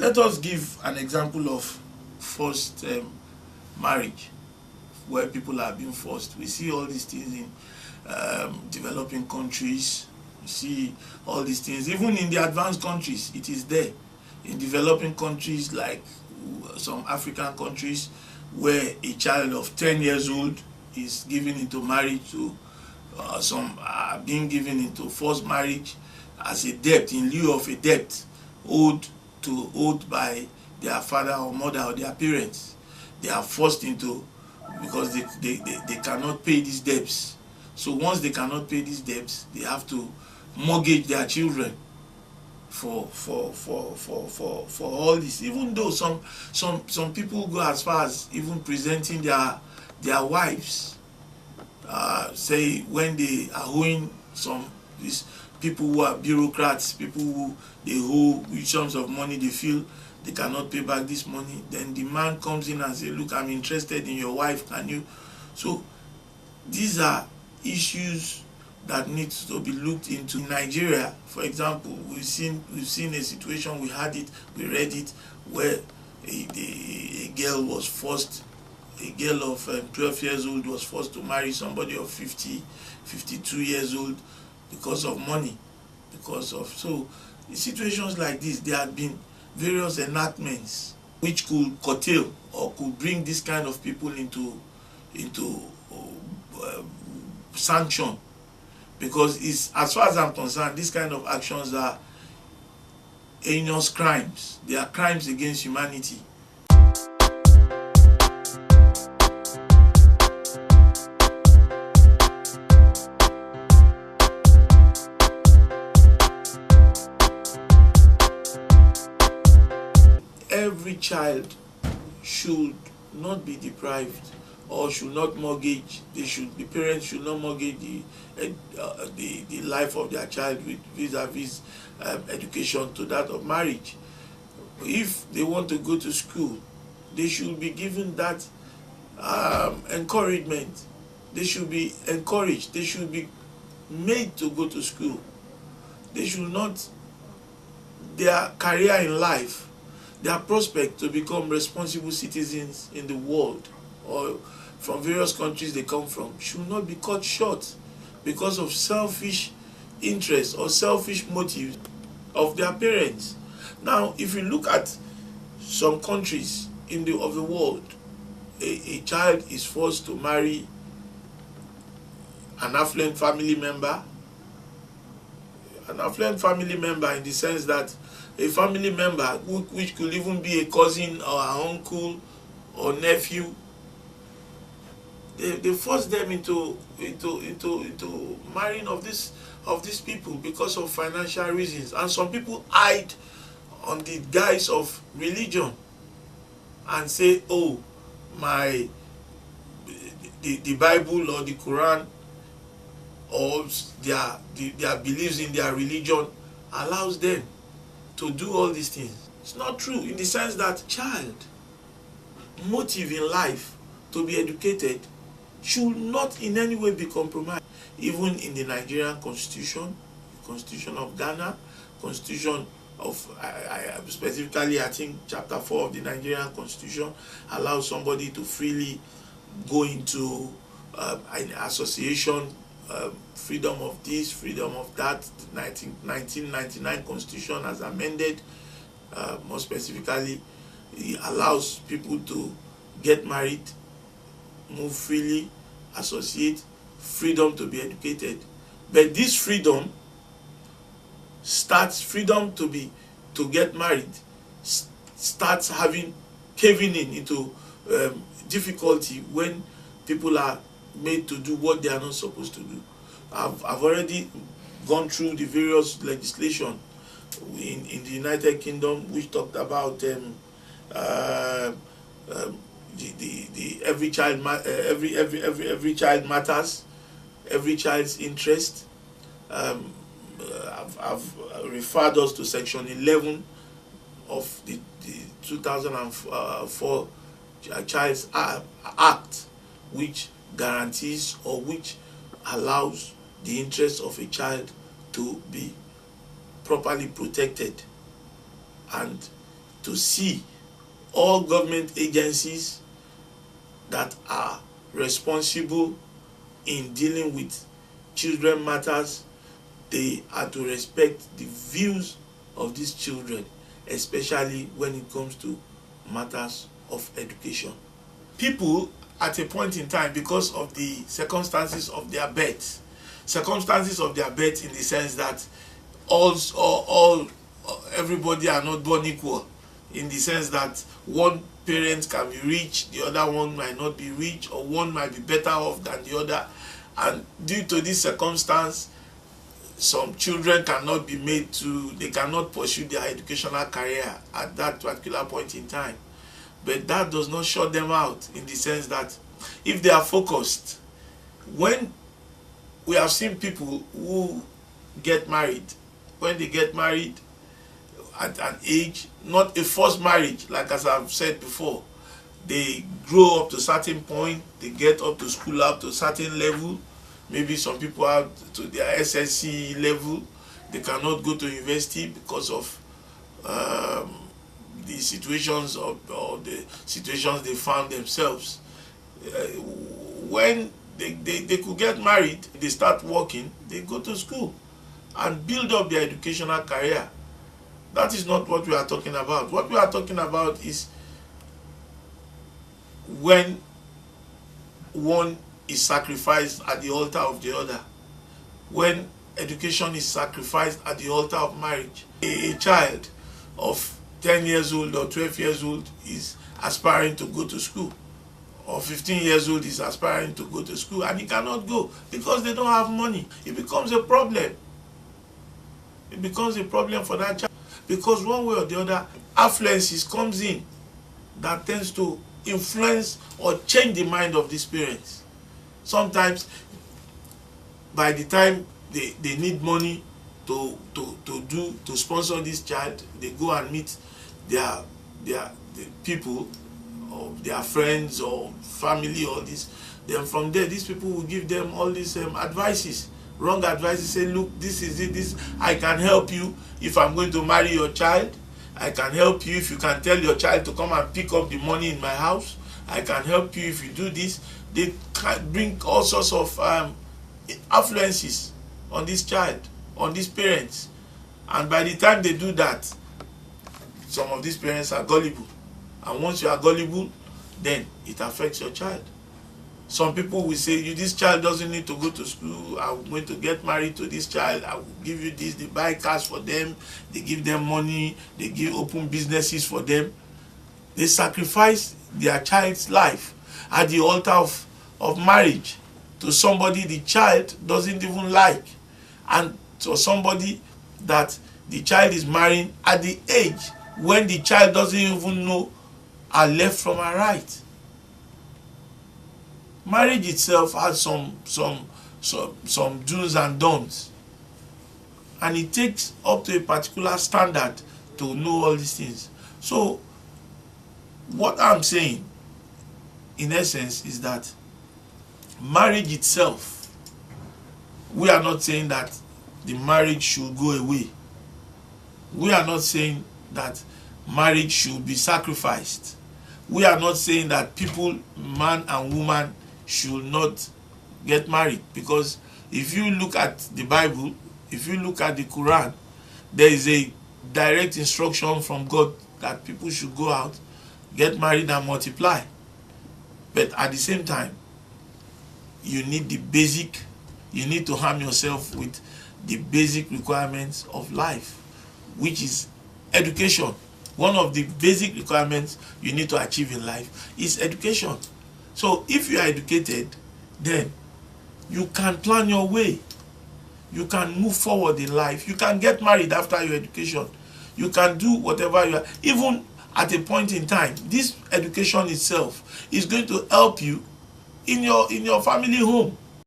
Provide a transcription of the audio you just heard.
Let us give an example of forced marriage, where people are being forced. We see all these things in developing countries. We see all these things even in the advanced countries. It is there. In developing countries like some African countries, where a child of 10 years old is given into marriage to some are being given into forced marriage as a debt, in lieu of a debt owed by their father or mother or their parents. They are forced into, because they cannot pay these debts. So once they cannot pay these debts, they have to mortgage their children for all this. Even though some people go as far as even presenting their wives, say when they are owing these people who are bureaucrats, people who they owe huge sums of money, they feel they cannot pay back this money, then the man comes in and say, look, I'm interested in your wife, can you? So these are issues that needs to be looked into. In Nigeria, for example, we've seen a situation, we read it, where a girl was forced, a girl of 12 years old was forced to marry somebody of 52 years old because of money. So in situations like this, there have been various enactments which could curtail or could bring this kind of people into sanction. Because as far as I'm concerned, these kind of actions are heinous crimes. They are crimes against humanity. Every child should not be deprived or should not mortgage. The parents should not mortgage the life of their child vis-a-vis education to that of marriage. If they want to go to school, they should be given that encouragement. They should be encouraged. They should be made to go to school. They should not, their career in life, their prospect to become responsible citizens in the world or from various countries they come from, should not be cut short because of selfish interests or selfish motives of their parents. Now, if you look at some countries of the world, a child is forced to marry an affluent family member. An affluent family member in the sense that a family member which could even be a cousin or an uncle or nephew, they force them into marrying of these people because of financial reasons. And some people hide on the guise of religion and say, oh, the Bible or the Quran or their beliefs in their religion allows them to do all these things. It's not true, in the sense that child motive in life to be educated should not in any way be compromised. Even in the Nigerian constitution, constitution of Ghana, constitution of specifically I think chapter 4 of the Nigerian constitution allows somebody to freely go into an association, freedom of this, freedom of that. 1999 constitution has amended, more specifically, it allows people to get married, move freely, associate, freedom to be educated. But this freedom to get married starts caving into difficulty when people are made to do what they are not supposed to do. I've already gone through the various legislation in the United Kingdom which talked about the every child matters, every child's interest. I've referred us to section 11 of the 2004 Child's Act, which guarantees or which allows the interests of a child to be properly protected and to see all government agencies that are responsible in dealing with children matters. They are to respect the views of these children, especially when it comes to matters of education. People at a point in time, because of the circumstances of their birth in the sense that everybody are not born equal, in the sense that one parent can be rich, the other one might not be rich, or one might be better off than the other, and due to this circumstance, some children cannot pursue their educational career at that particular point in time. But that does not shut them out, in the sense that if they are focused, when we have seen people who get married, when they get married at an age, not a forced marriage, like as I've said before, they grow up to a certain point, they get up to school up to a certain level. Maybe some people are to their SSC level, they cannot go to university because of the situations or the situations they found themselves. When they could get married, they start working, they go to school and build up their educational career. That is not what we are talking about. What we are talking about is when one is sacrificed at the altar of the other. When education is sacrificed at the altar of marriage. A child of 10 years old or 12 years old is aspiring to go to school, or 15 years old is aspiring to go to school, and he cannot go because they don't have money. It becomes a problem. It becomes a problem for that child, because one way or the other, affluences comes in that tends to influence or change the mind of these parents. Sometimes, by the time they need money to sponsor this child, they go and meet the people, or their friends or family, or this. Then from there, these people will give them all these advices, wrong advices. Say, look, this is it. This, I can help you if I'm going to marry your child. I can help you if you can tell your child to come and pick up the money in my house. I can help you if you do this. They can bring all sorts of influences on this child, on these parents. And by the time they do that, some of these parents are gullible. And once you are gullible, then it affects your child. Some people will say, this child doesn't need to go to school. I'm going to get married to this child. I will give you this. They buy cars for them. They give them money. They open businesses for them. They sacrifice their child's life at the altar of marriage to somebody the child doesn't even like, and to somebody that the child is marrying at the age when the child doesn't even know a left from a right. Marriage itself has some do's and don'ts, and it takes up to a particular standard to know all these things. So what I'm saying in essence is that marriage itself, we are not saying that the marriage should go away. We are not saying that marriage should be sacrificed. We are not saying that people, man and woman, should not get married. Because if you look at the Bible, if you look at the Quran, there is a direct instruction from God that people should go out, get married and multiply. But at the same time, you need you need to arm yourself with the basic requirements of life, which is education. One of the basic requirements you need to achieve in life is education. So if you are educated, then you can plan your way. You can move forward in life. You can get married after your education. You can do whatever you are. Even at a point in time, this education itself is going to help you in your family home.